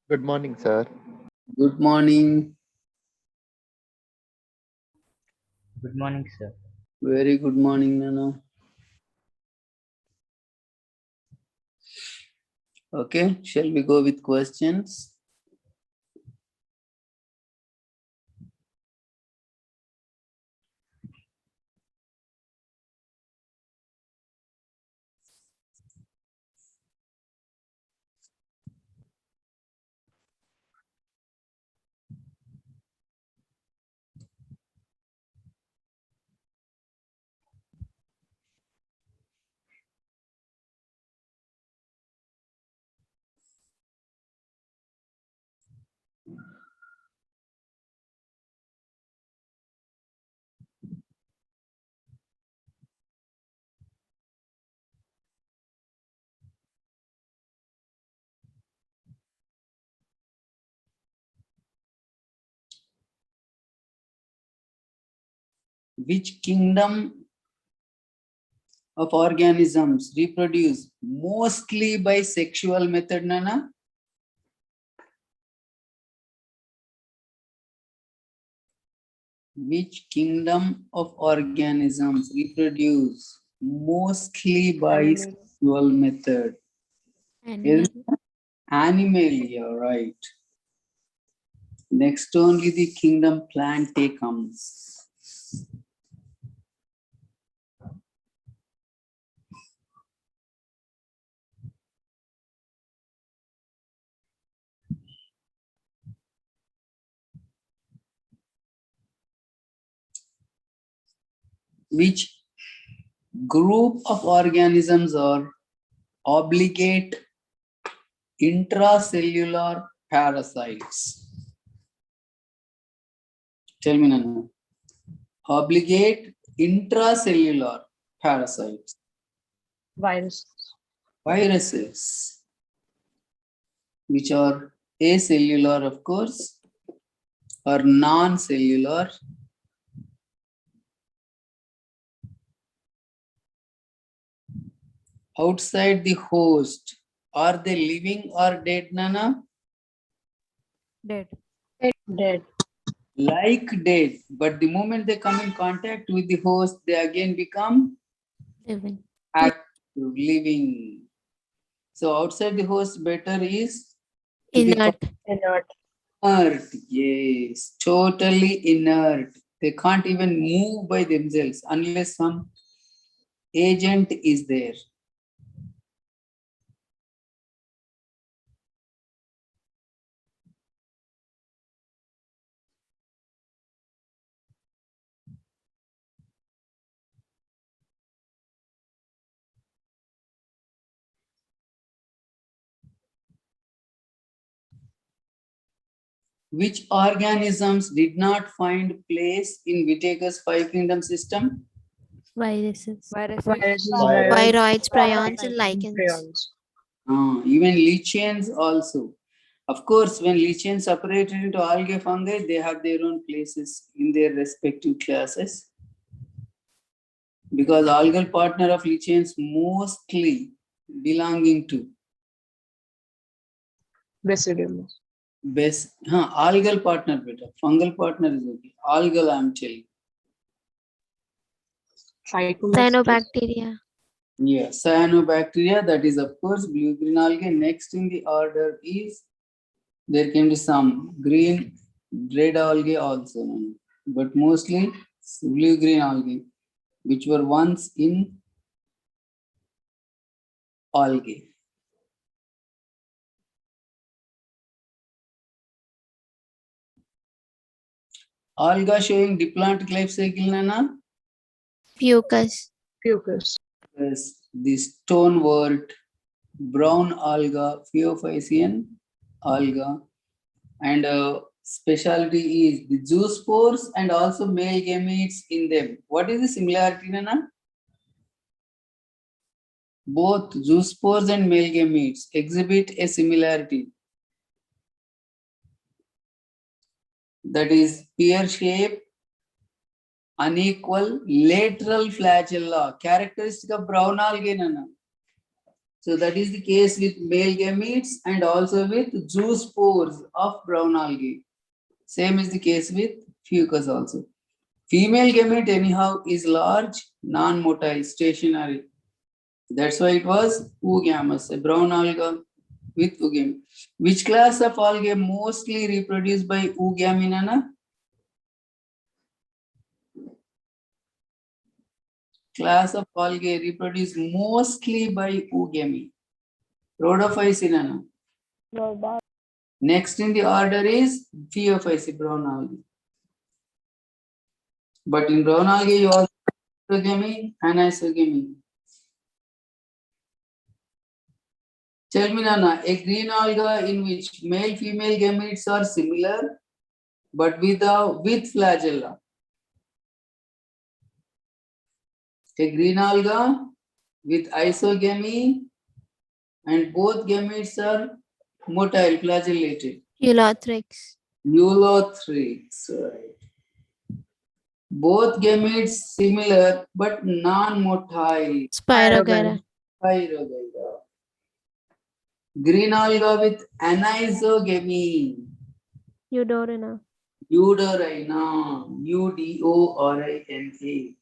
Good morning, sir. Good morning. Good morning, sir. Very good morning, Nana. Okay, shall we go with questions? Which kingdom of organisms reproduce mostly by sexual method, Nana? Which kingdom of organisms reproduce mostly by sexual method? Animal. Animalia, right. Next only the kingdom Plantae comes. Which group of organisms are obligate intracellular parasites? Tell me, Nana. Obligate intracellular parasites. Virus. Viruses, which are acellular, of course, or non-cellular. Outside the host, are they living or dead, Nana? Dead. Dead. Like dead, but the moment they come in contact with the host, they again become Living. active, living. So outside the host, better is to be Inert. Inert. inert. Yes, totally inert. They can't even move by themselves unless some agent is there. Which organisms did not find place in Whittaker's five kingdom system? Viruses. Viruses. Viroids, prions, and lichens. Even lichens also. Of course, when lichens separated into algae, fungi, they have their own places in their respective classes. Because algal partner of lichens mostly belonging to Basidium. algal partner better. Fungal partner is okay. Algal, I'm telling. Cyanobacteria. Yeah, cyanobacteria, that is of course blue green algae. Next in the order is there can be some green red algae also, but mostly blue green algae, which were once in algae. Alga showing diplomatic life cycle, Nana? Fucus. Yes, the stonewort, brown alga, Phaeophycean alga, and specialty is the zoospores and also male gametes in them. What is the similarity, Nana? Both zoospores and male gametes exhibit a similarity. That is pear shape, unequal lateral flagella, characteristic of brown algae, Nana. So that is the case with male gametes and also with zoospores of brown algae. Same is the case with fucus also. Female gamete anyhow is large, non-motile, stationary. That's why it was oogamous, a brown alga with oogame. Which class of algae mostly reproduced by oogaminana? Class of algae reproduced mostly by oogame. Rhodophysinana. Next in the order is Phaeophysi, brown algae. But in brown algae, you also have isogamy and isogamy. Tell me, Nana, a green alga in which male female gametes are similar, but with flagella. A green alga with isogamy and both gametes are motile, flagellated. Eulothrix. Eulothrix, right. Both gametes similar but non-motile. Spirogyra. Spirogyra. Green alga with anisogamy. Eudorina. Eudorina. Udorina.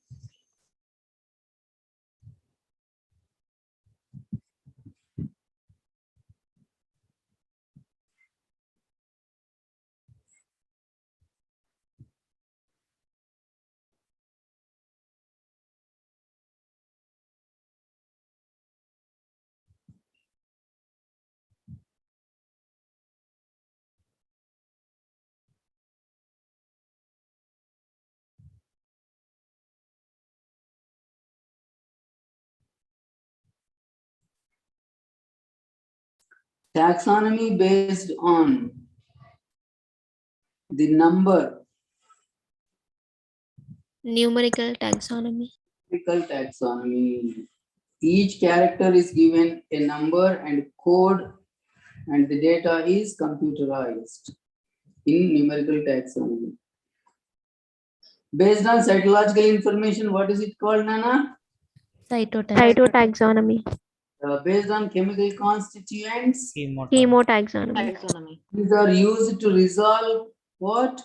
Taxonomy based on the number. Numerical taxonomy. Numerical taxonomy. Each character is given a number and code, and the data is computerized in numerical taxonomy. Based on cytological information, what is it called, Nana? Cytotaxonomy. Based on chemical constituents, Chemotaxonomy. these are used to resolve what?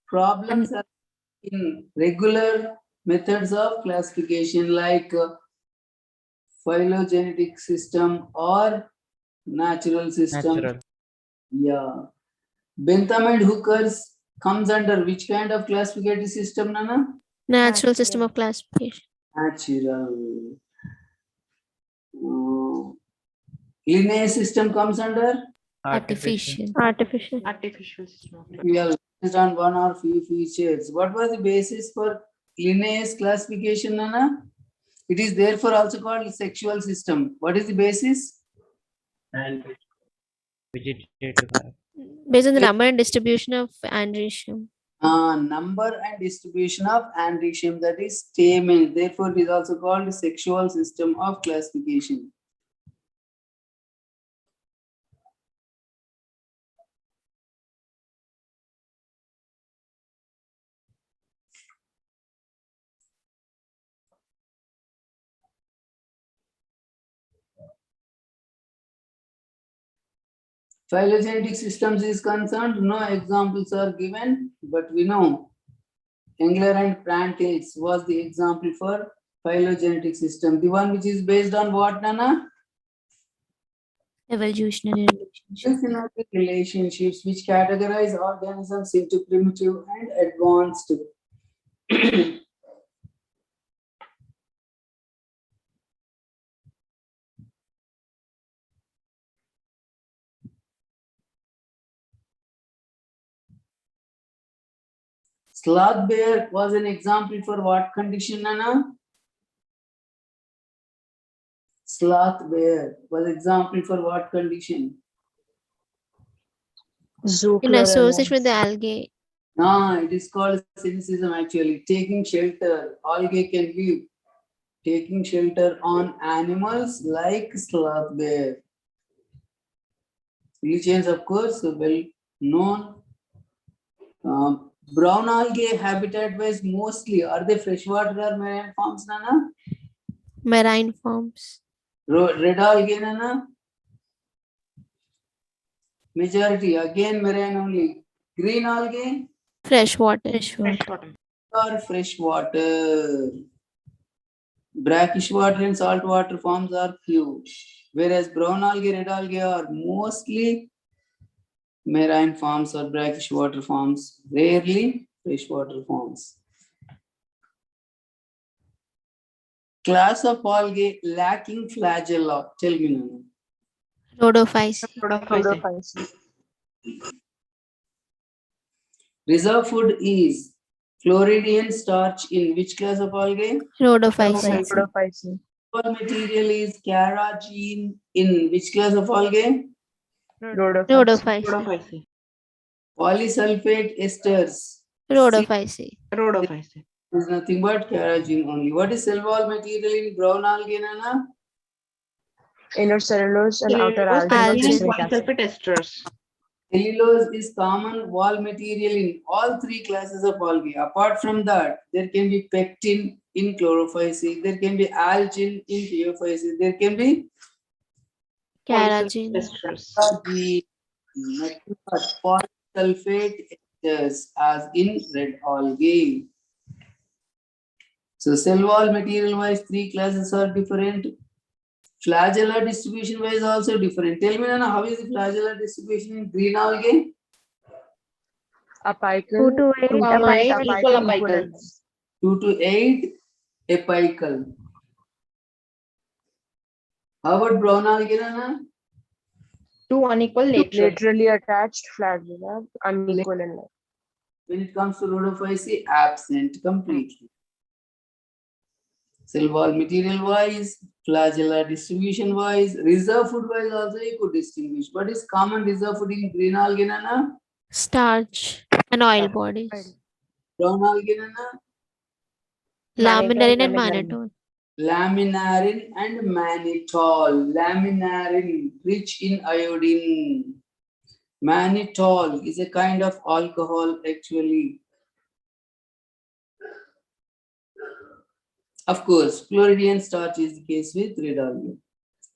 Problems are in regular methods of classification like phylogenetic system or natural system. Natural. Yeah. Bentham and Hooker's comes under which kind of classificative system, Nana? Natural system of classification. Natural. Linnaeus system comes under? Artificial. Artificial. We are based on one or few features. What was the basis for Linnaeus classification, Nana? It is therefore also called sexual system. What is the basis? And vegetative. Based on the number and distribution of androecium. Number and distribution of androecium, that is stamen. Therefore, it is also called sexual system of classification. Phylogenetic systems is concerned, no examples are given, but we know Engler and Prantls was the example for phylogenetic system. The one which is based on what, Nana? Evolutionary Evolutionary relationships which categorize organisms into primitive and advanced. Sloth bear was an example for what condition, Nana? Sloth bear was example for what condition? In association with the algae. It is called cynicism actually. Taking shelter, algae can live. Taking shelter on animals like sloth bear. Lichens, of course, well known. Brown algae habitat wise mostly, are they freshwater or marine forms, Nana? Marine forms. Red algae, na? Majority, again marine only. Green algae Fresh water. or fresh water. Brackish water and salt water forms are few. Whereas brown algae, red algae are mostly marine forms or brackish water forms, rarely freshwater forms. Class of algae lacking flagella. Tell me now. Rhodophyceae. Reserve food is Floridian starch in which class of algae? Rhodophyceae. Raw material is carrageen in which class of algae? Rhodophyceae. Polysulfate esters Rhodophyceae. is nothing but carrageen only. What is cell wall material in brown algae, Nana? Inner cellulose and outer Algin. algin. Cellulose is common wall material in all three classes of algae. Apart from that, there can be pectin in chlorophyceae, there can be algin in phaeophyceae, there can be Carrageen. carrageen, nothing but polysulfate esters as in red algae. So cell wall material wise, three classes are different. Flagella distribution wise also different. Tell me, Nana, how is the flagella distribution in green algae? Apical. 2 to 8 Apical. 2 to 8 apical. How about brown algae, Nana? 2 unequal lateral. Laterally attached flagella, unequal in length. When it comes to rhodophyceae, absent completely. Cell wall material wise, flagella distribution wise, reserve food wise also you could distinguish. What is common reserve food in green algae, Nana? Starch and oil bodies. Brown algae, Nana? Laminarin and mannitol. Laminarin and mannitol. Laminarin, rich in iodine. Mannitol is a kind of alcohol actually. Of course, Floridian starch is the case with red algae.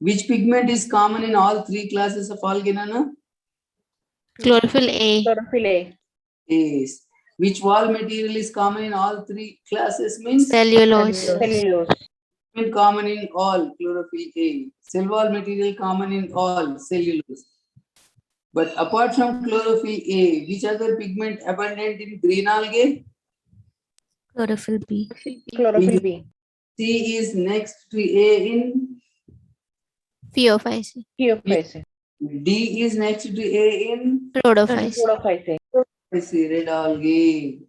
Which pigment is common in all three classes of algae, Nana? Chlorophyll A. Chlorophyll A. Yes. Which wall material is common in all three classes means? Cellulose. Cellulose. Pigment common in all, chlorophyll A. Cell wall material common in all, cellulose. But apart from chlorophyll A, which other pigment abundant in green algae? Chlorophyll B. Chlorophyll B. C is next to A in, Phaeophyceae. Phaeophyceae. D is next to A in, Rhodophyceae. Rhodophyceae. I see red algae.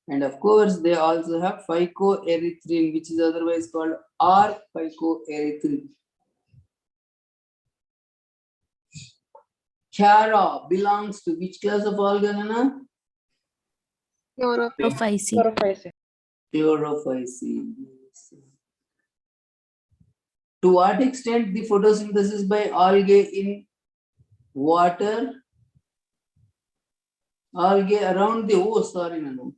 And of course, they also have phycoerythrin, which is otherwise called R-phycoerythrin. Chara belongs to which class of algae, Nana? Rhodophyceae. Chlorophyceae. Chlorophyceae. To what extent the photosynthesis by algae in water? Algae around the, oh sorry, no.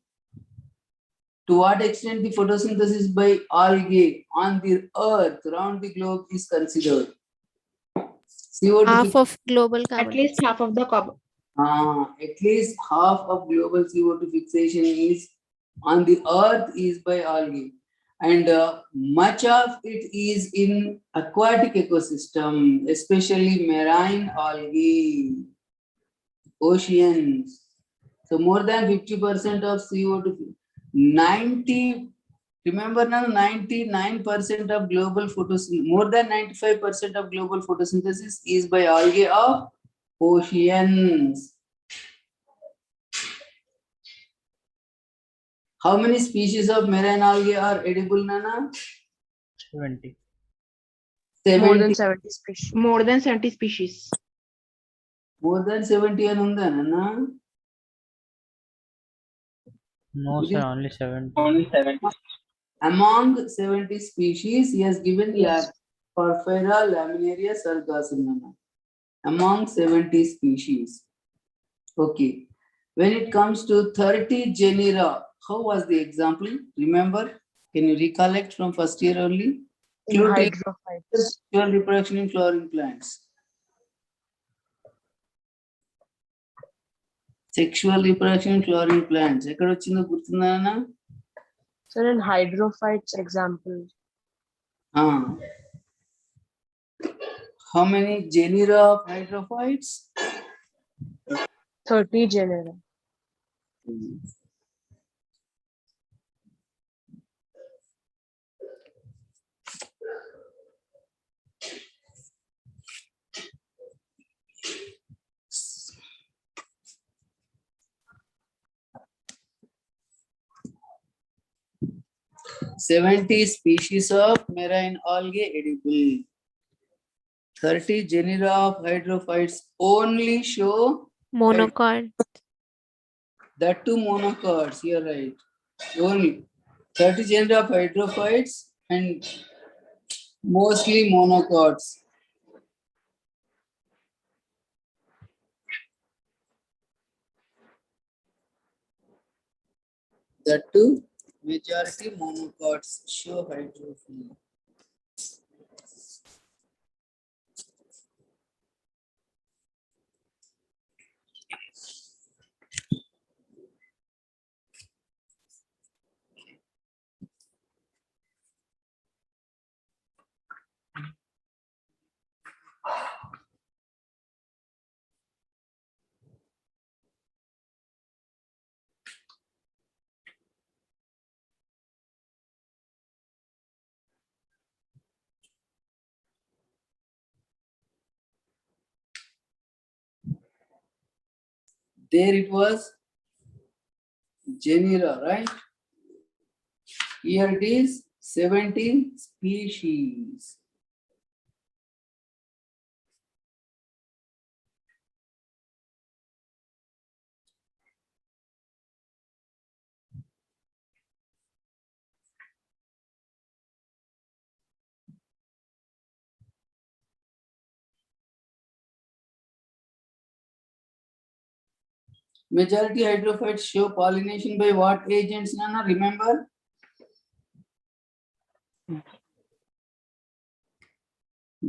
To what extent the photosynthesis by algae on the earth around the globe is considered? CO2 Half of global At carbon. least half of the carbon. at least half of global CO2 fixation is on the earth is by algae, and much of it is in aquatic ecosystem, especially marine algae, oceans. So more than 50% of CO2, 90, remember now 99% of global photosynthesis, more than 95% of global photosynthesis is by algae of oceans. How many species of marine algae are edible, Nana? 70. More than 70. 70 species. More than 70 species. More than 70 and unda, Nana? No, It sir, is only 70. among 70 species, he has given Yes. Porphyra, Laminaria, Sargassum, Nana. Among 70 species. Okay. When it comes to 30 genera, how was the example? Remember? Can you recollect from first year only? In Including hydrophytes. sexual reproduction in flowering plants. Sexual reproduction in flowering plants. ఎక్కడ వచ్చిందో గుర్తుందా? Sir, in hydrophytes example. How many genera of hydrophytes? 30 genera. "70 species of marine algae edible. 30 genera of hydrophytes only show Monocot. that two monocots." You're right. Only 30 genera of hydrophytes and mostly monocots. That too, majority monocots show hydrophyte. There it was genera, right? Here it is 70 species. Majority hydrophytes show pollination by what agents, Nana? Remember?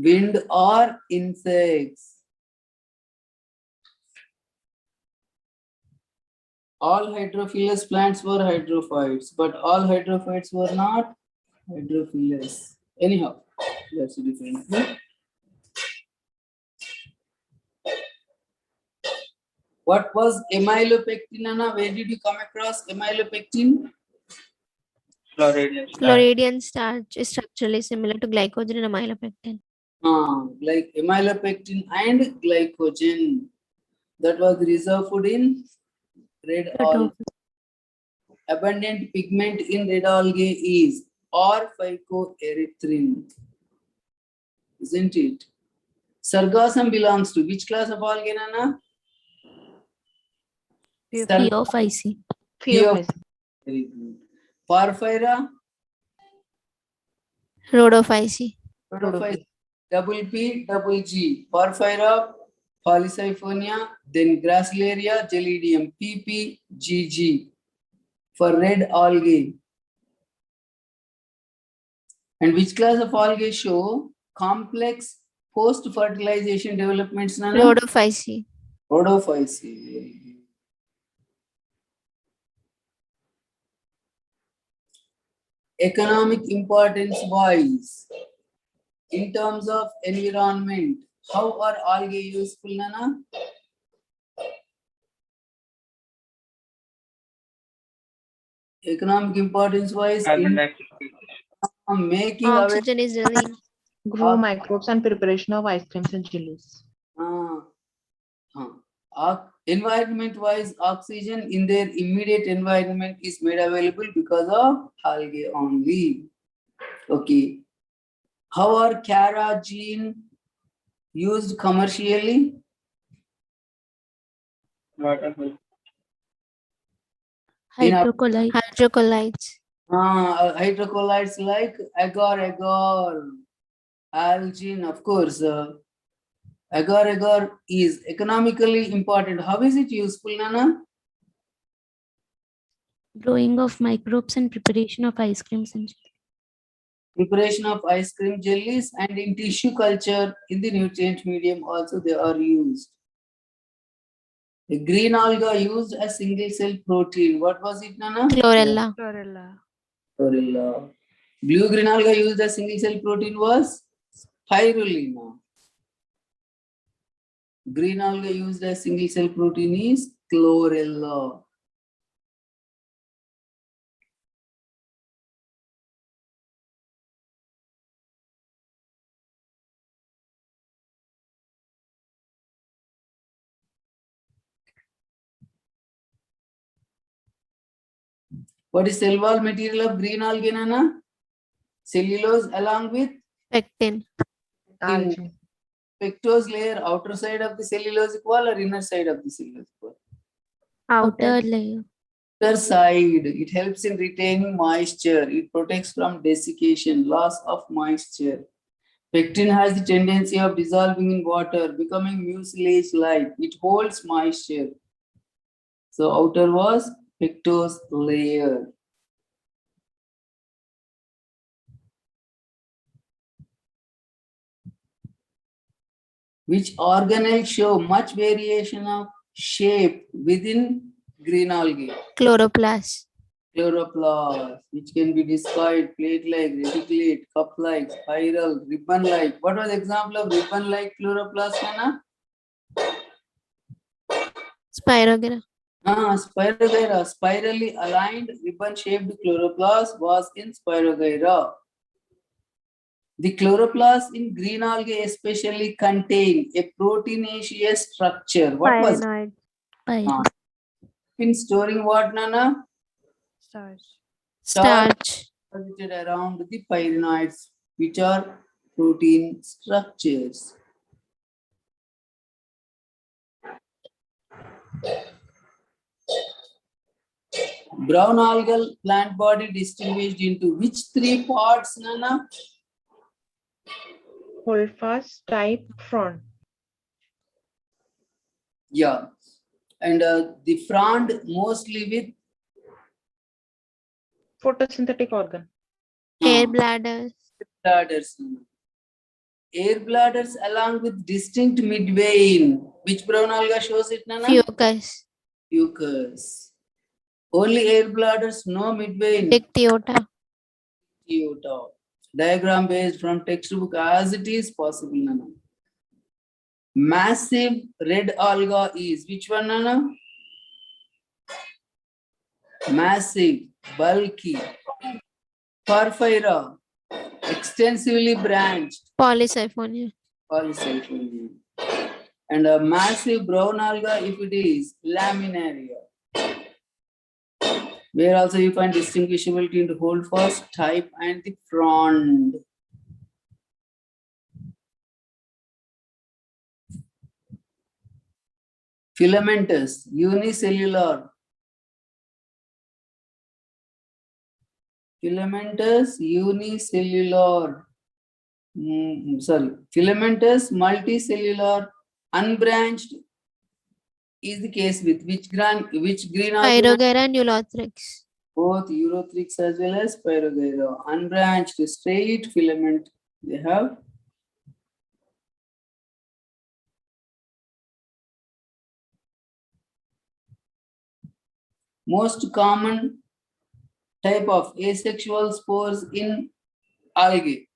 Wind or insects. All hydrophilous plants were hydrophytes, but all hydrophytes were not hydrophilous. Anyhow, that's a different thing. What was amylopectin, Nana? Where did you come across amylopectin? Floridian starch is structurally similar to glycogen and amylopectin. Like amylopectin and glycogen. That was reserved food in red algae. Abundant pigment in red algae is phycoerythrin, isn't it? Sargassum belongs to which class of algae, Nana? Phaeophyceae. Phaeophyceae. Very good. Porphyra, Rhodophyceae. Rhodophyceae. Double P, double G. Porphyra, Polysyphonia, then Gracilaria, Gelidium, PP, GG. For red algae. And which class of algae show complex post-fertilization developments, Nana? Rhodophyceae. Rhodophyceae. Economic importance wise, in terms of environment, how are algae useful, Nana? Economic importance wise, in making Oxygen is released. Grow microbes and preparation of ice creams and jellies. environment wise, oxygen in their immediate environment is made available because of algae only. Okay. How are carrageen used commercially? Hydrocolloids. Hydrocolloids like agar, algin, of course. Agar is economically important. How is it useful, Nana? Growing of microbes and preparation of ice creams and preparation of ice cream jellies, and in tissue culture in the nutrient medium also they are used. The green alga used a single cell protein. What was it, Nana? Chlorella. Chlorella. Blue green alga used a single cell protein was spirulina. Green alga used a single cell protein is chlorella. What is cell wall material of green algae, Nana? Cellulose along with Pectin. Algae. pectose layer, outer side of the cellulosic wall or inner side of the cellulosic wall? Outer layer. Outer side. It helps in retaining moisture. It protects from desiccation, loss of moisture. Pectin has the tendency of dissolving in water, becoming mucilage-like. It holds moisture. So outer was pectose layer. Which organelles show much variation of shape within green algae? Chloroplast. Chloroplast, which can be discoid, plate-like, reticulate, cup-like, spiral, ribbon-like. What was the example of ribbon-like chloroplast, Nana? Spirogyra. Spirogyra, spirally aligned ribbon-shaped chloroplast was in Spirogyra. The chloroplast in green algae especially contain a proteinaceous structure. What was it? Pyroid. In storing what, Nana? Starch. Deposited around the pyrenoids, which are protein structures. Brown algal plant body distinguished into which three parts, Nana? Holdfast type frond. Yeah. And the frond mostly with Photosynthetic organ. Air bladders. bladders. Air bladders along with distinct midvein. Which brown alga shows it, Nana? Fucus. Fucus. Only air bladders, no midvein. Dictyota. Dictyota. Diagram based from textbook as it is possible, Nana. Massive red alga is which one, Nana? Massive, bulky. Porphyra, extensively branched. Polysiphonia. Polysiphonia. And a massive brown alga, if it is laminaria, where also you find distinguishability into holdfast type and the frond. Filamentous, unicellular. Filamentous, unicellular. Filamentous, multicellular, unbranched is the case with which green algae? Pyrogyra and Ulothrix. Both Urothrix as well as Pyrogyra. Unbranched, straight filament they have. Most common type of asexual spores in algae.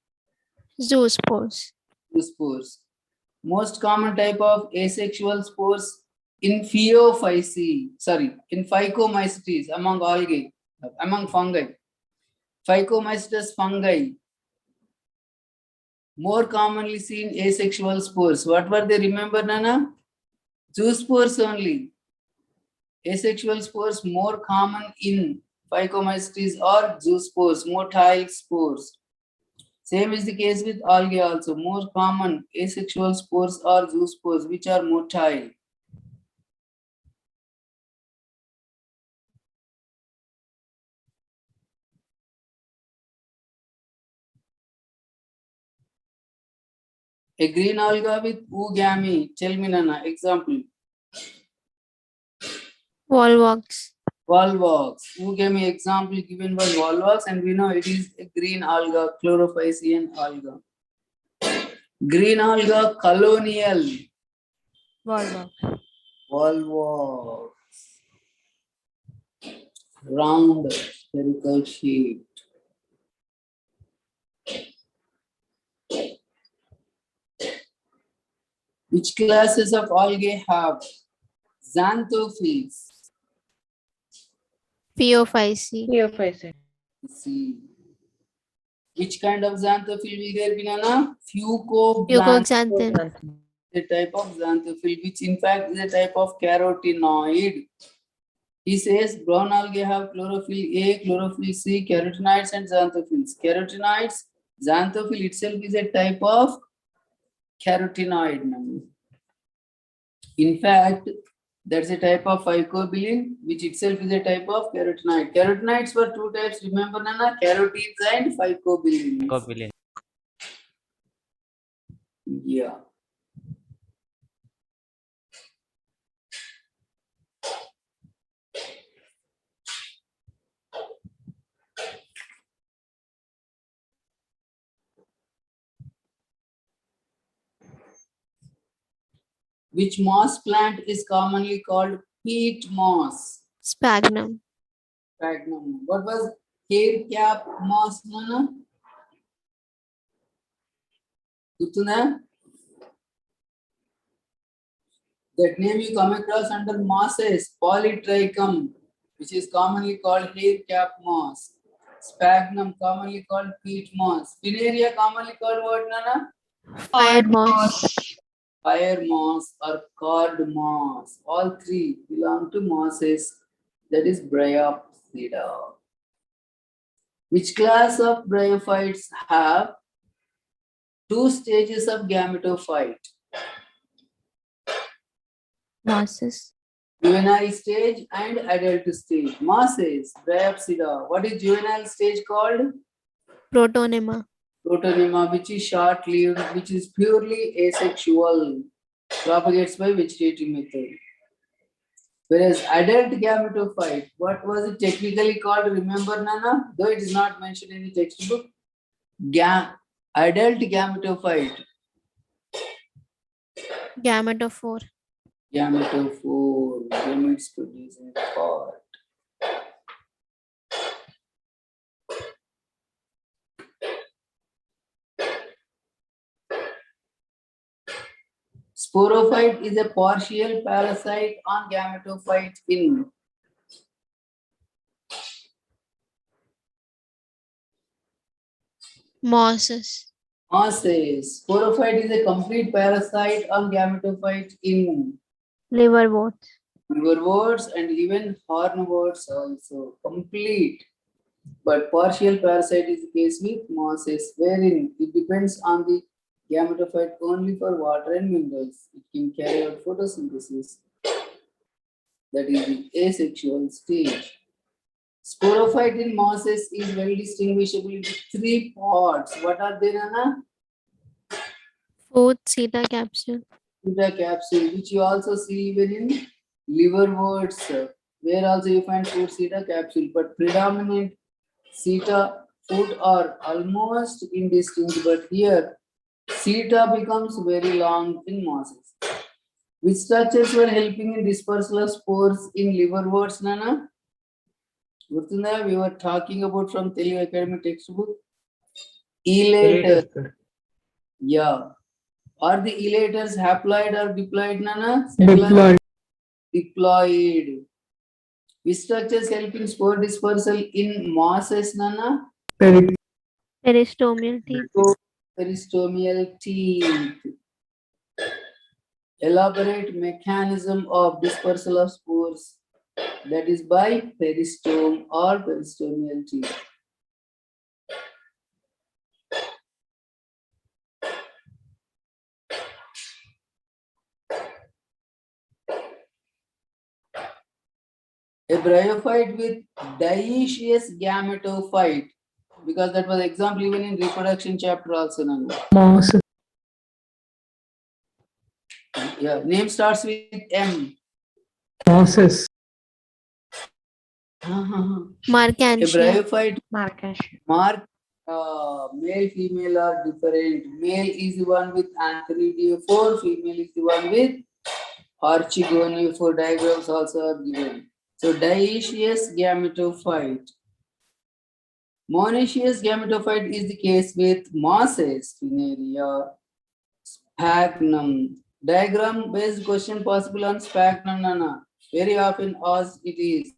Zoospores. Spores. Most common type of asexual spores in in Phycomycetes among algae, among fungi. Phycomycetes fungi. More commonly seen asexual spores. What were they? Remember, Nana? Zoospores only. Asexual spores more common in Phycomycetes or zoospores, motile spores. Same is the case with algae also. More common asexual spores or zoospores, which are motile. A green alga with oogamy. Tell me, Nana, example. Volvox. Volvox. Who gave me example given by Volvox, and we know it is a green alga, chlorophycean alga. Green alga, colonial. Volvo. Volvox. Round spherical sheet. Which classes of algae have xanthophylls? Pheophyce. Pheophyce. See. Which kind of xanthophyll will there be, Nana? Fucoxanthin. Fucoxanthin. A type of xanthophyll, which in fact is a type of carotenoid. He says brown algae have chlorophyll A, chlorophyll C, carotenoids, and xanthophylls. Carotenoids, xanthophyll itself is a type of carotenoid. Nana. In fact, that's a type of phycobilin, which itself is a type of carotenoid. Carotenoids were two types, remember, Nana? Carotenes and phycobilins. Cobilin. Yeah. Which moss plant is commonly called peat moss? Sphagnum. Sphagnum. What was hair cap moss, Nana? Gurtunda? That name you come across under mosses, polytrichum, which is commonly called hair cap moss. Sphagnum, commonly called peat moss. Veneria, commonly called what, Nana? Fire moss. Fire moss or cord moss. All three belong to mosses, that is Bryopsida. Which class of bryophytes have two stages of gametophyte? Mosses. Juvenile stage and adult stage. Mosses, Bryopsida. What is juvenile stage called? Protonema. Protonema, which is short-lived, which is purely asexual, propagates by vegetative method. Whereas adult gametophyte, what was it technically called? Remember, Nana? Though it is not mentioned in the textbook. Adult gametophyte. Gametophore. Gametophore. Gametes producing pod. Sporophyte is a partial parasite on gametophyte in Mosses. mosses. Sporophyte is a complete parasite on gametophyte in Liverworts. liverworts and even hornworts also. Complete. But partial parasite is the case with mosses, wherein it depends on the gametophyte only for water and minerals. It can carry out photosynthesis. That is the asexual stage. Sporophyte in mosses is well distinguishable into three parts. What are they, Nana? Fourth Zeta capsule. Beta capsule, which you also see even in liverworts, where also you find food Zeta capsule, but predominant Zeta food are almost indistinct, but here Zeta becomes very long in mosses. Which structures were helping in dispersal of spores in liverworts, Nana? Gurtunda, we were talking about from Telugu Academy textbook. Elater. Yeah. Are the elaters haploid or diploid, Nana? Diploid. Diploid. Which structures help in spore dispersal in mosses, Nana? Peristomial teeth. Peristomial teeth. Elaborate mechanism of dispersal of spores. That is by peristome or peristomial teeth. A bryophyte with dioecious gametophyte, because that was example even in reproduction chapter also. Nana. Mosses. Yeah, name starts with M. Mosses. A Markantia. bryophyte Markantia. mark male female are different. Male is the one with antheridium4, female is the one with archigoniophore. Diagrams also are given. So dioecious gametophyte. Monoecious gametophyte is the case with mosses, Spinaria, sphagnum. Diagram based question possible on sphagnum, Nana. Very often asked it is.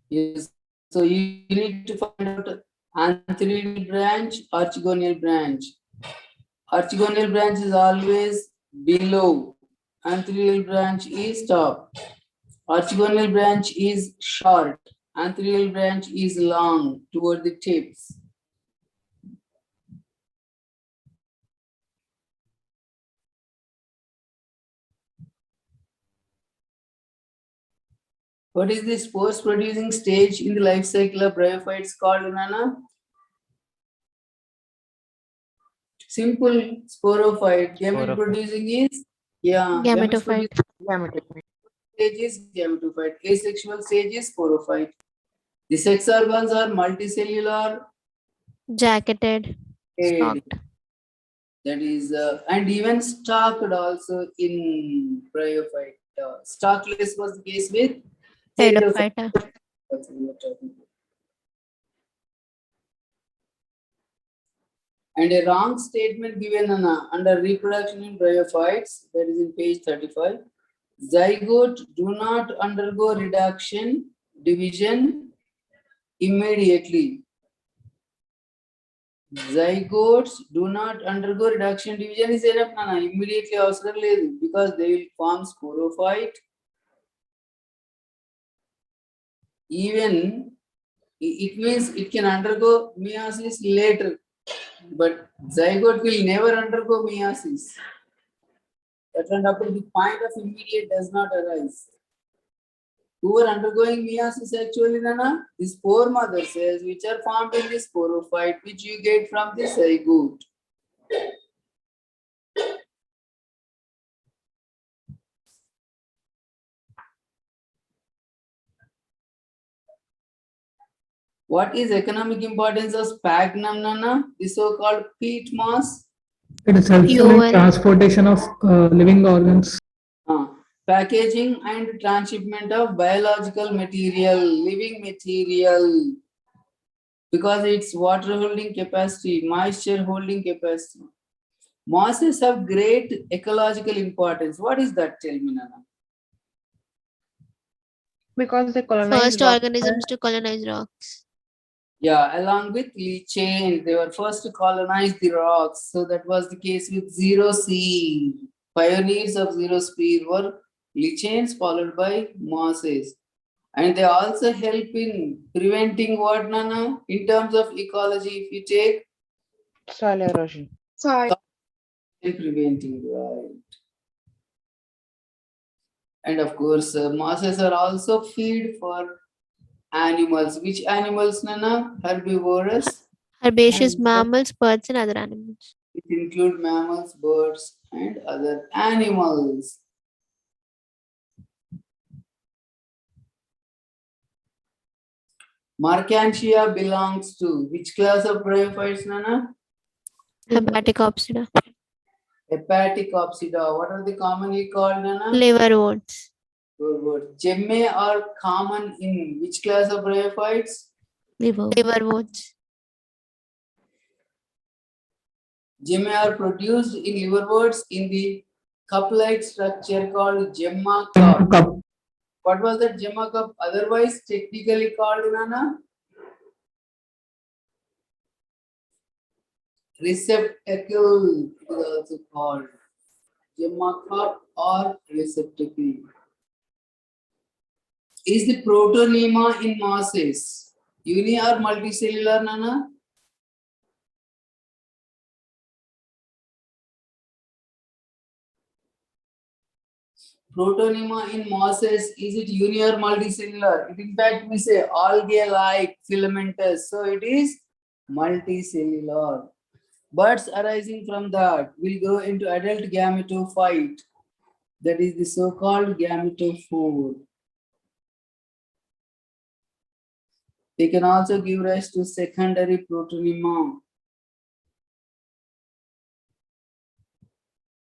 Yes. So you need to find out antheridial branch, archegonial branch. Archegonial branch is always below. Antheridial branch is top. Archegonial branch is short. Antheridial branch is long toward the tips. What is the spores producing stage in the life cycle of bryophytes called, Nana? Simple sporophyte. Gamete producing is Gametophyte. Gametophyte. Stage is gametophyte. Asexual stage is sporophyte. The sex organs are multicellular. Jacketed. Head. Stalked. That is, and even stalked also in bryophyte. Stalkless was the case with Pteridophyta. That's what we are talking about. And a wrong statement given under reproduction in bryophytes, that is in page 35. Zygote do not undergo reduction, division immediately. Zygotes do not undergo reduction, division is enough, Nana. Immediately avasram ledu, because they will form sporophyte. Even it means it can undergo meiosis later, but zygote will never undergo meiosis. That and up to the point of immediate does not arise. Who are undergoing meiosis actually, Nana? The spore mother cells which are formed in the sporophyte, which you get from the zygote. What is economic importance of sphagnum, Nana? The so-called peat moss. It is helpful Fuel. in transportation of living organs. Packaging and transshipment of biological material, living material, because its water holding capacity, moisture holding capacity. Mosses have great ecological importance. What is that? Tell me, Nana. Because they colonize First rocks. organisms to colonize rocks. Yeah, along with lichens, they were first to colonize the rocks. So that was the case with xerosphere. Pioneers of xerosphere were lichens followed by mosses. And they also help in preventing what, Nana? In terms of ecology, if you take Soil erosion. in preventing, right? And of course, mosses are also feed for animals. Which animals, Nana? Herbivorous. Herbaceous And mammals, birds, and other animals. it include mammals, birds, and other animals. Markantia belongs to which class of bryophytes, Nana? Hepaticopsida. Hepaticopsida. What are they commonly called, Nana? Liverworts. Good word. Gemme are common in which class of bryophytes? Liverworts. Gemme are produced in liverworts in the cup-like structure called gemma cup. What was that gemma cup otherwise technically called, Nana? Receptacle, it is also called gemma cup or receptacle. Is the protonema in mosses uni or multicellular, Nana? Protonema in mosses, is it uni or multicellular? It in fact we say algae-like filamentous, so it is multicellular. Birds arising from that will go into adult gametophyte, that is the so-called gametophore. They can also give rise to secondary protonema.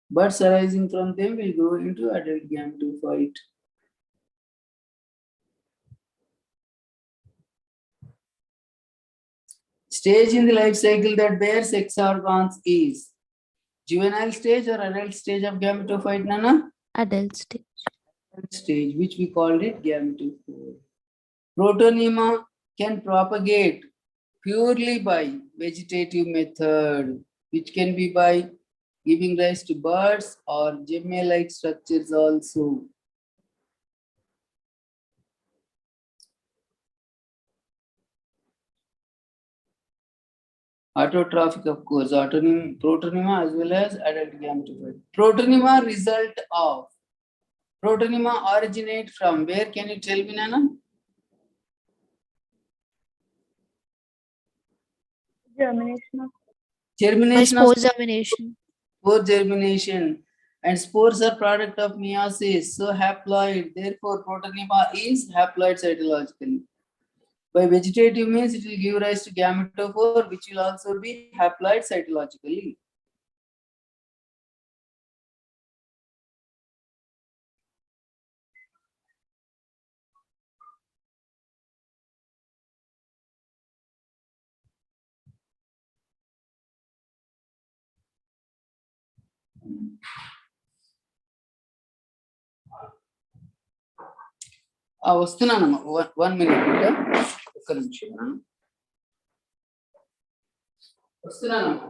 Buds arising from them will grow into adult gametophyte. Stage in the life cycle that bears sex organs is juvenile stage or adult stage of gametophyte, Nana? Adult stage. Adult stage, which we called it gametophore. Protonema can propagate purely by vegetative method, which can be by giving rise to buds or gemme-like structures also. Autotrophic, of course, protonema as well as adult gametophyte. Protonema result of, protonema originate from where? Can you tell me, Nana? Germination of By Germination of spore germination. spore germination, and spores are product of meiosis, so haploid. Therefore, protonema is haploid cytologically. By vegetative means, it will give rise to gametophore, which will also be haploid cytologically. వస్తున్నానమ్మా, 1 minute బిడ్డ, ఒక్క నిమిషం వస్తున్నానమ్మా.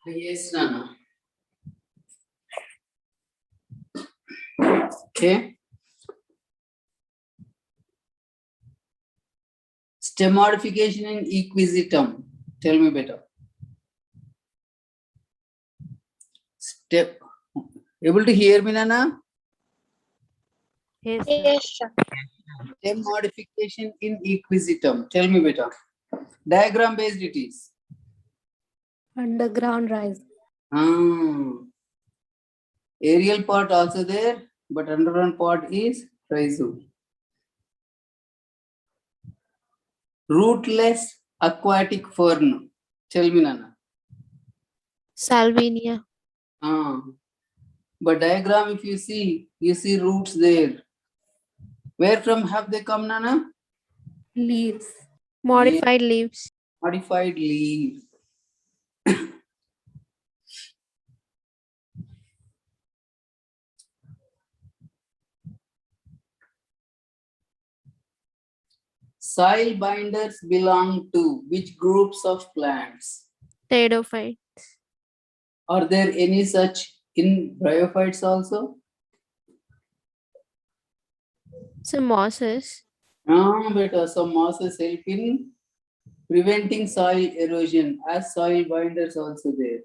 Yes, Nana. Okay. Stem modification in equisetum. Tell me better. Step. Able to hear me, Nana? Yes, Yes, sir. Stem modification in equisetum. Tell me better. Diagram based it is. Underground rise. Aerial part also there, but underground part is rhizome. Rootless aquatic fern. Tell me, Nana. Salvinia. But diagram, if you see roots there. Where from have they come, Nana? Leaves. Modified leaves. Modified leaf. Soil binders belong to which groups of plants? Pteridophyte. Are there any such in bryophytes also? Some mosses. Beta, some mosses help in preventing soil erosion as soil binders also there.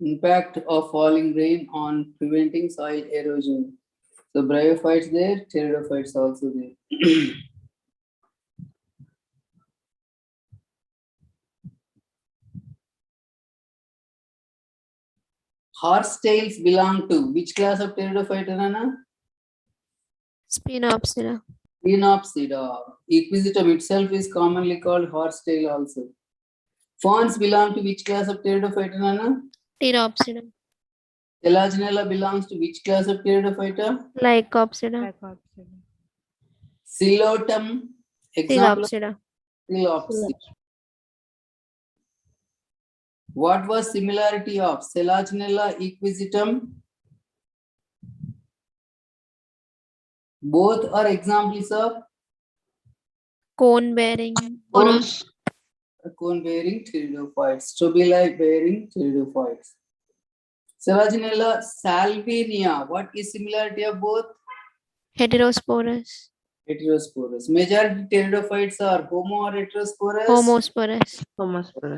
Impact of falling rain on preventing soil erosion. So bryophytes there, pteridophytes also there. Horsetails belong to which class of pteridophyte, Nana? Spinopsida. Phenopsida. Equisetum itself is commonly called horsetail also. Ferns belong to which class of pteridophyte, Nana? Pteropsida. Selaginella belongs to which class of pteridophyta? Lycopsida. Silotum, example of Ptilopsida. Ptilopsida. What was similarity of Selaginella equisetum? Both are examples of Cone bearing. cone-bearing pteridophytes, tobili bearing pteridophytes. Selaginella salvinia. What is similarity of both? Heterosporous. Heterosporous. Majority pteridophytes are homo or heterosporous? Homosporous. Homosporous.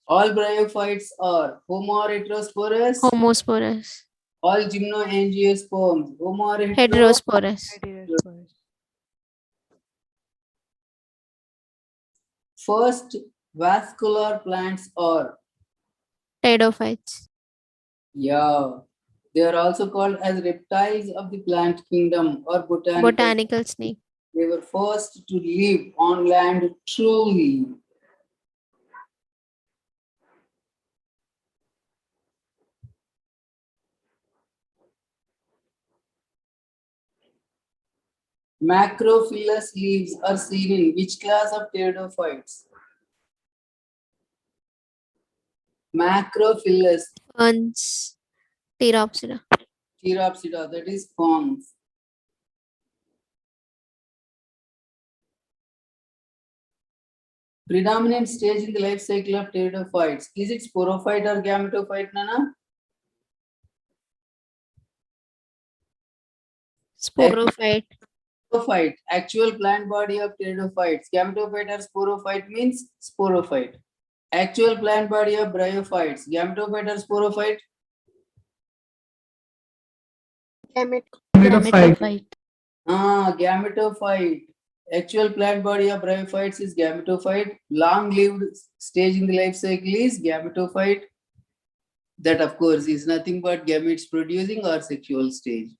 All bryophytes are homo or heterosporous? Homosporous. All gymnoangiosperms homo or Heterosporous. First vascular plants are, Pteridophytes. yeah, they are also called as reptiles of the plant kingdom or botanical. Botanical snake. They were first to live on land truly. Macrophyllous leaves are seen in which class of pteridophytes? Macrophyllous, Ferns. Pteropsida. Pteropsida, that is ferns. Predominant stage in the life cycle of pteridophytes. Is it sporophyte or gametophyte, Nana? Sporophyte. Sporophyte, actual plant body of pteridophytes. Gametophyte or sporophyte means sporophyte. Actual plant body of bryophytes. Gametophyte or sporophyte? Gametophyte. Gametophyte. Actual plant body of bryophytes is gametophyte. Long-lived stage in the life cycle is gametophyte. That, of course, is nothing but gametes producing or sexual stage.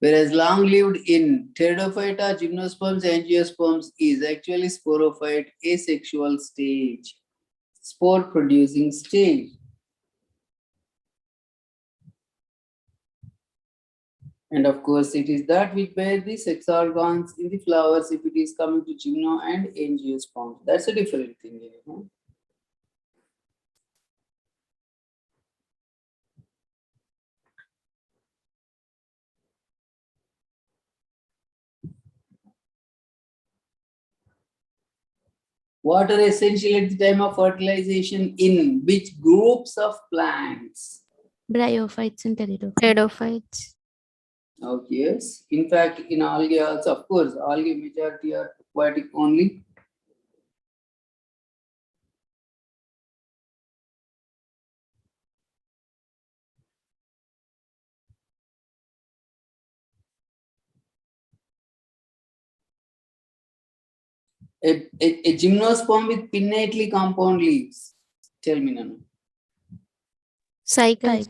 Whereas long-lived in pteridophyta, gymnosperms, angiosperms is actually sporophyte, asexual stage, spore-producing stage. And of course, it is that which bear the sex organs in the flowers if it is coming to gymno and angiosperms. That's a different thing. You know? Water essential at the time of fertilization in which groups of plants? Bryophytes and pteridophytes. Pteridophytes. Okay, yes. In fact, in algae also, of course, algae majority are aquatic only. A gymnosperm with pinnately compound leaves. Tell me, Nana. Cycles.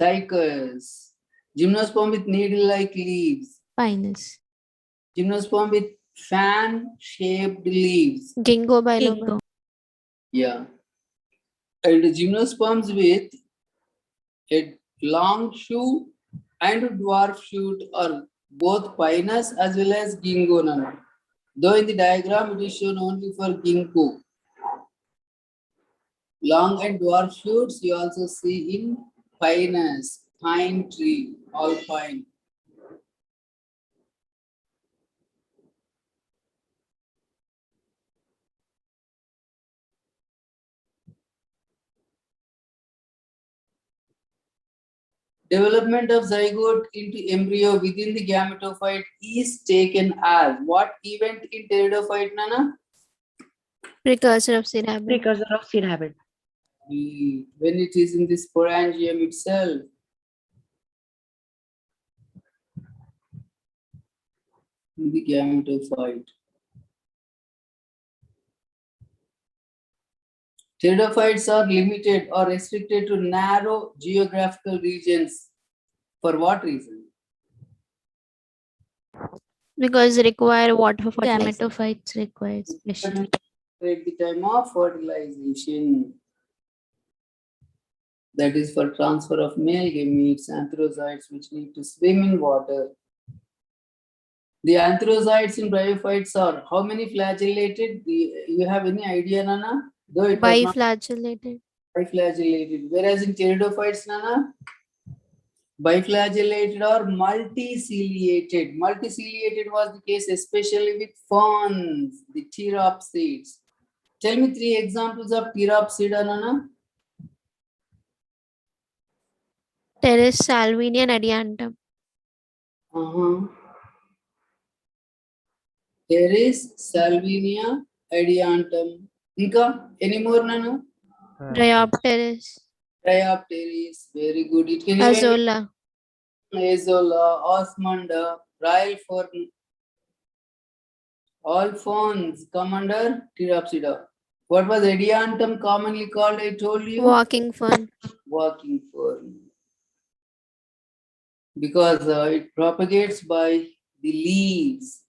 Cycas. Gymnosperm with needle-like leaves. Pinus. Gymnosperm with fan-shaped leaves. Ginkgo biloba. Ginkgo. Yeah. And gymnosperms with a long shoot and a dwarf shoot are both pinus as well as ginkgo, Nana. Though in the diagram it is shown only for ginkgo. Long and dwarf shoots you also see in pinus, pine tree, all pine. Development of zygote into embryo within the gametophyte is taken as what event in pteridophyte, Nana? Precursor of seed habit. Precursor of seed habit. When it is in the sporangium itself. In the gametophyte. Pteridophytes are limited or restricted to narrow geographical regions. For what reason? Because they require water for fertilization. Gametophytes require special. At the time of fertilization. That is for transfer of male gametes, antherozoites which need to swim in water. The antherozoites in bryophytes are how many flagellated? You have any idea, Nana? Though it was not Biflagellated. biflagellated. Whereas in pteridophytes, Nana, biflagellated or multiciliated. Multiciliated was the case especially with ferns, the pteropsids. Tell me 3 examples of pteropsida, Nana. Pteris, salvinia, and adiantum. There is Salvinia, adiantum. Inka, any more, Nana? Bryopteris. Diopteris, very good. It can even Azolla. Azolla, Osmunda, Ryle fern. All ferns come under Pteropsida. What was adiantum commonly called? I told you. Walking fern. Walking fern. Because it propagates by the leaves.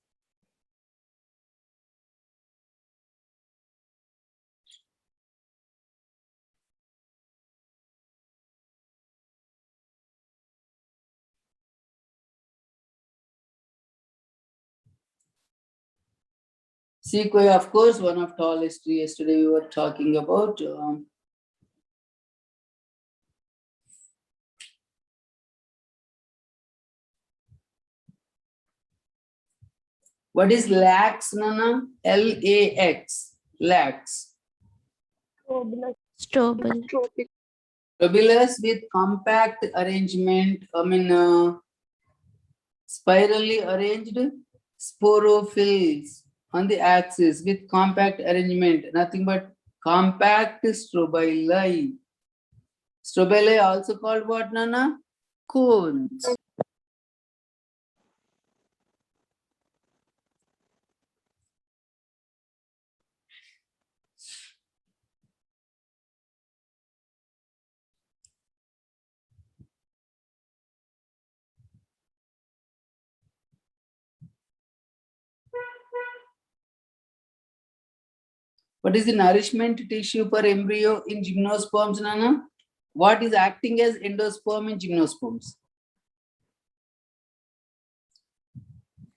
Sequoia, of course, one of tallest trees. Yesterday we were talking about. What is lax, Nana? L-A-X. Lax. Strobel. Tubulus with compact arrangement. Spirally arranged sporophylls on the axis with compact arrangement. Nothing but compact strobili. Strobili also called what, Nana? Cones. What is the nourishment tissue per embryo in gymnosperms, Nana? What is acting as endosperm in gymnosperms?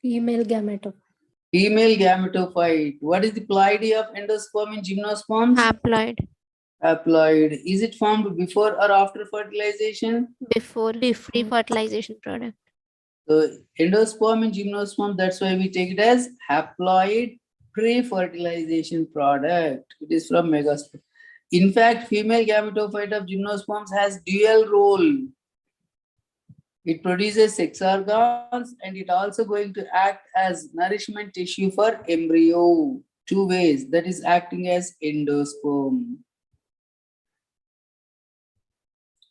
Female gametophyte. Female gametophyte. What is the pleiady of endosperm in gymnosperms? Haploid. Haploid. Is it formed before or after fertilization? Before. Pre-fertilization product. So endosperm in gymnosperm, that's why we take it as haploid pre-fertilization product. It is from megaspore. In fact, female gametophyte of gymnosperms has dual role. It produces sex organs and it also going to act as nourishment tissue for embryo. Two ways, that is acting as endosperm.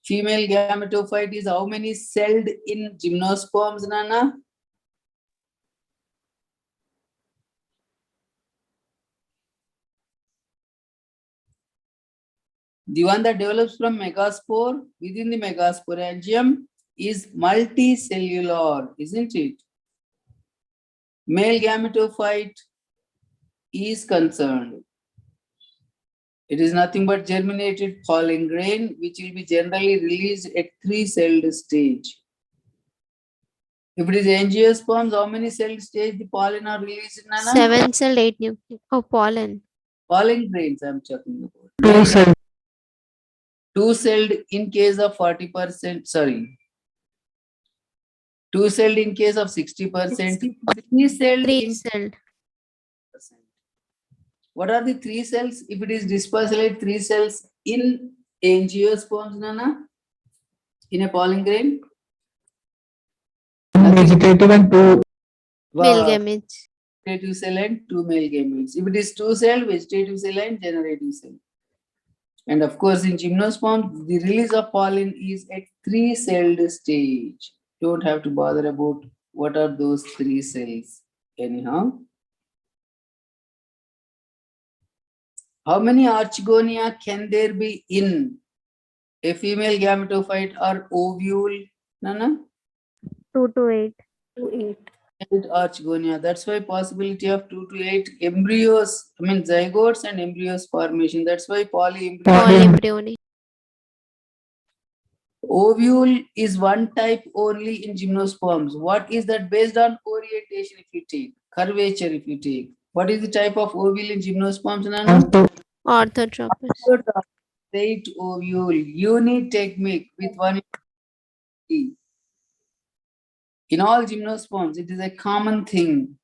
Female gametophyte is how many celled in gymnosperms, Nana? The one that develops from megaspore within the megasporangium is multicellular, isn't it? Male gametophyte is concerned. It is nothing but germinated pollen grain, which will be generally released at 3-celled stage. If it is angiosperms, how many celled stage the pollen are released, Nana? 7 cell 8 nuclei. Oh, pollen. Pollen grains I'm talking about. 2 cells. 2-celled in case of 40%, sorry. 2-celled in case of 60%, 3-celled 3 in celled. What are the 3 cells? If it is dispersed 3 cells in angiosperms, Nana, in a pollen grain? One vegetative and 2 Male gametes. Vegetative cell and 2 male gametes. If it is 2-cell, vegetative cell and generative cell. And of course, in gymnosperms, the release of pollen is at 3-celled stage. Don't have to bother about what are those 3 cells. Anyhow. How many archegonia can there be in a female gametophyte or ovule, Nana? 2 to 8. 8 archegonia. That's why possibility of 2 to 8 embryos, I mean zygotes and embryos formation. That's why polyembryo. Polyembryony. Ovule is one type only in gymnosperms. What is that based on orientation if you take, curvature if you take? What is the type of ovule in gymnosperms, Nana? Orthotropous. Straight ovule, unitechmic with one T. In all gymnosperms, it is a common thing.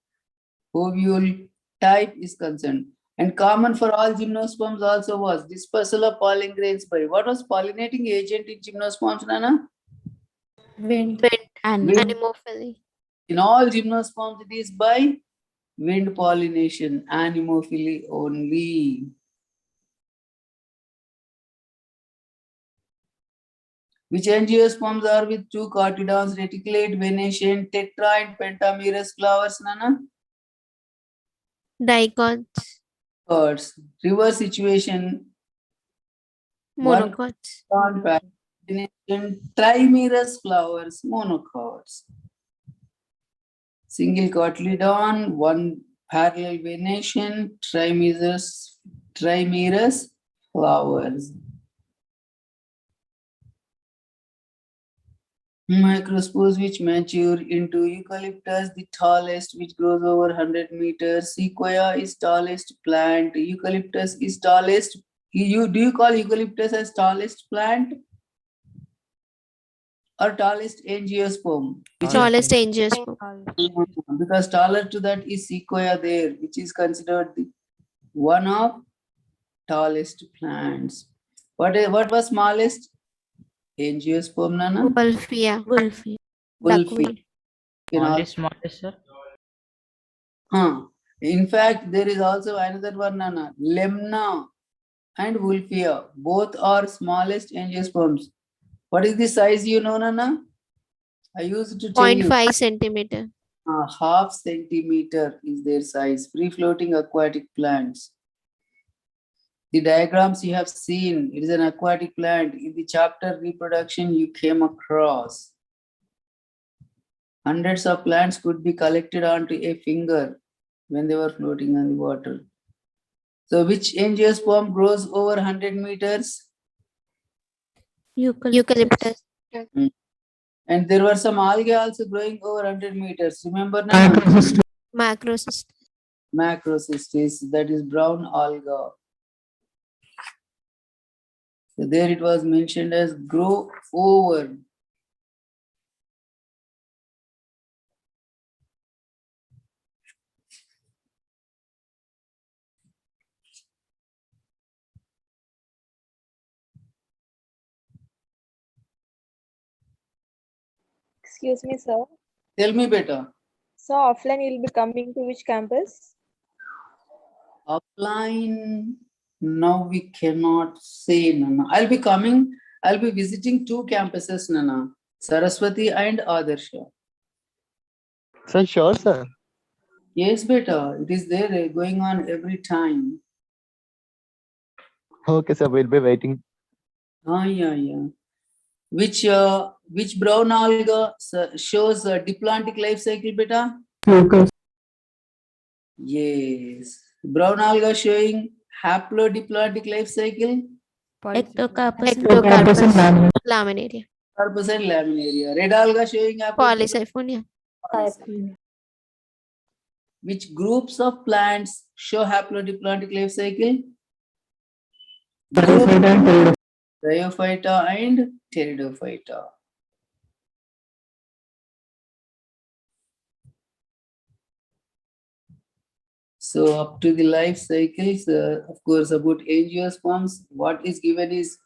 Ovule type is concerned. And common for all gymnosperms also was dispersal of pollen grains by what was pollinating agent in gymnosperms, Nana? Wind. And Wind. anemophily. In all gymnosperms, it is by wind pollination, anemophily only. Which angiosperms are with 2 cotyledons, reticulate, venation, tetra and pentamerous flowers, Nana? Dicots. Birds. Reverse situation, Monocots. trimerous flowers, monocots. Single cotyledon, 1 parallel venation, trimerous flowers. Microspores which mature into eucalyptus, the tallest, which grows over 100 meters. Sequoia is tallest plant. Eucalyptus is tallest. Do you call eucalyptus as tallest plant or tallest angiosperm? Which is- Tallest angiosperm. because taller to that is sequoia there, which is considered the one of tallest plants. What was smallest? Angiosperm, Nana? Wolfia. Wolfie. Duckweed. Smallest, sir. In fact, there is also another one, Nana. Lemna and Wolfia. Both are smallest angiosperms. What is the size you know, Nana? I used to tell you. 0.5 centimeter. Half centimeter is their size. Free floating aquatic plants. The diagrams you have seen, it is an aquatic plant. In the chapter reproduction, you came across. Hundreds of plants could be collected onto a finger when they were floating on the water. So which angiosperm grows over 100 meters? Eucalyptus. And there were some algae also growing over 100 meters. Remember now? Macrocystis. Macrocystis. Macrocystis, that is brown alga. So there it was mentioned as grow over. Excuse me, sir. Tell me better. So offline you'll be coming to which campus? Offline, now we cannot say, Nana. I'll be visiting two campuses, Nana. Saraswati and Adarsha. Sir, sure, sir. Yes, beta. It is there, going on every time. Okay, sir. We'll be waiting. Yeah. Which brown alga shows a diplomatic life cycle, beta? Locus. Yes. Brown alga showing haplodiplomatic life cycle. Ectocarpus. Ectocarpus and laminate. Laminaria. Carpus and laminaria. Red alga showing Polysiphonia. polysiphonia. Which groups of plants show haplodiplomatic life cycle? Bryophyta and pteridophyta. Bryophyta and pteridophyta. So up to the life cycles, of course, about angiosperms, what is given is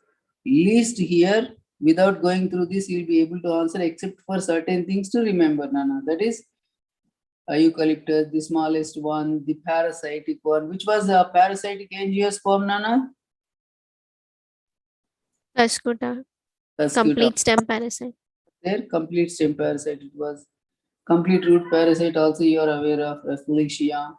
least here. Without going through this, you'll be able to answer except for certain things to remember, Nana. That is eucalyptus, the smallest one, the parasitic one. Which was a parasitic angiosperm, Nana? Cuscuta. Cuscuta. Complete stem parasite. There, complete stem parasite. It was complete root parasite. Also, you are aware of Rafflesia.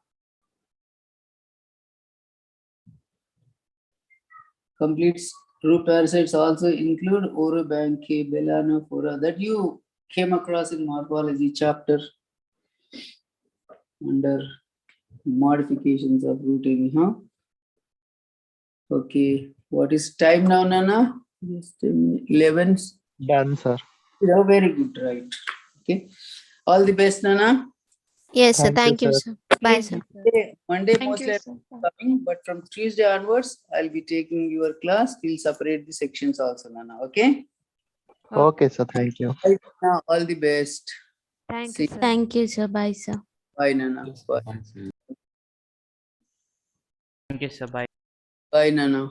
Complete root parasites also include Orobanche, Belanophora, that you came across in morphology chapter under modifications of rooting. Okay, what is time now, Nana? Yes, 11. Done, sir. Yeah, very good, right? Okay, all the best, Nana. Yes, sir. Thank Thank you, you, sir. sir. Bye, sir. Monday Thank mostly you, I'm sir. coming, but from Tuesday onwards, I'll be taking your class. We'll separate the sections also, Nana. Okay? Okay, sir. Thank you. Right now, all the best. Thank See- you, sir. Thank you, sir. Bye, sir. Bye, Nana. Bye. Thank you, sir. Bye. Bye, Nana.